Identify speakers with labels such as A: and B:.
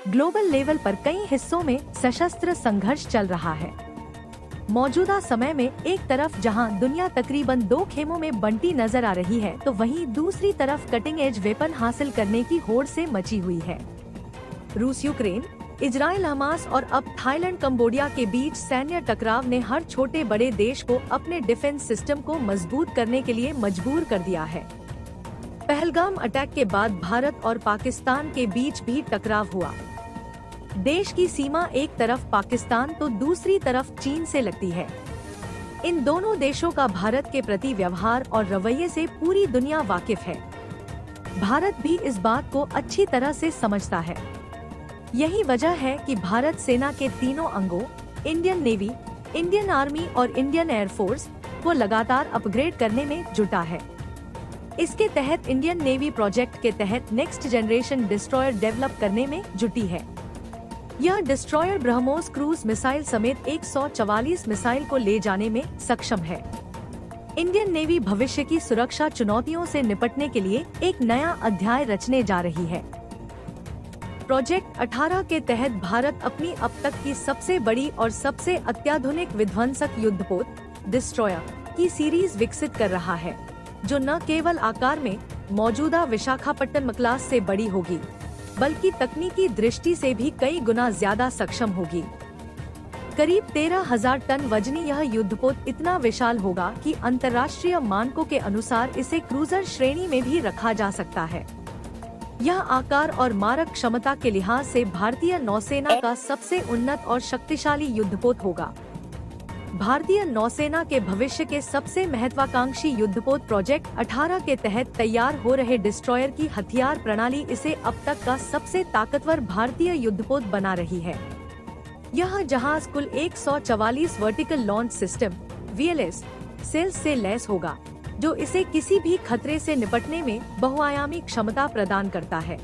A: Global level पर कई हिस्सों में सशस्त्र संघर्ष चल रहा है। मौजूदा समय में एक तरफ जहां दुनिया तकरीबन दो खेमों में बंटी नजर आ रही है, तो वहीं दूसरी तरफ कटिंग एज वेपन हासिल करने की होड़ से मची हुई है। रूस यूक्रेन, इजराइल हमास और अब थाईलैंड कंबोडिया के बीच सैन्य टकराव ने हर छोटे बड़े देश को अपने डिफेंस सिस्टम को मजबूत करने के लिए मजबूर कर दिया है। पहलगाम अटैक के बाद भारत और पाकिस्तान के बीच भी टकराव हुआ। देश की सीमा एक तरफ पाकिस्तान तो दूसरी तरफ चीन से लगती है। इन दोनों देशों का भारत के प्रति व्यवहार और रवैये से पूरी दुनिया वाकिफ है। भारत भी इस बात को अच्छी तरह से समझता है। यही वजह है कि भारत सेना के तीनों अंगों इंडियन नेवी, इंडियन आर्मी और इंडियन एयरफोर्स को लगातार अपग्रेड करने में जुटा है। इसके तहत इंडियन नेवी प्रोजेक्ट के तहत नेक्स्ट जनरेशन डिस्ट्रॉयर डेवलप करने में जुटी है। यह डिस्ट्रॉयर ब्रह्मोस क्रूज मिसाइल समेत 144 मिसाइल को ले जाने में सक्षम है। इंडियन नेवी भविष्य की सुरक्षा चुनौतियों से निपटने के लिए एक नया अध्याय रचने जा रही है। प्रोजेक्ट 18 के तहत भारत अपनी अब तक की सबसे बड़ी और सबसे अत्याधुनिक विध्वंसक युद्धपोत डिस्ट्रॉयर की सीरीज विकसित कर रहा है, जो न केवल आकार में मौजूदा विशाखापट्टनम क्लास से बड़ी होगी, बल्कि तकनीकी दृष्टि से भी कई गुना ज्यादा सक्षम होगी। करीब 13,000 टन वजनी यह युद्धपोत इतना विशाल होगा कि अंतर्राष्ट्रीय मानकों के अनुसार इसे क्रूजर श्रेणी में भी रखा जा सकता है। यह आकार और मारक क्षमता के लिहाज से भारतीय नौसेना का सबसे उन्नत और शक्तिशाली युद्धपोत होगा। भारतीय नौसेना के भविष्य के सबसे महत्वाकांक्षी युद्धपोत प्रोजेक्ट 18 के तहत तैयार हो रहे डिस्ट्रॉयर की हथियार प्रणाली इसे अब तक का सबसे ताकतवर भारतीय युद्धपोत बना रही है। यह जहाज कुल 144 vertical launch system (VLS) cells से लैस होगा, जो इसे किसी भी खतरे से निपटने में बहुआयामी क्षमता प्रदान करता है।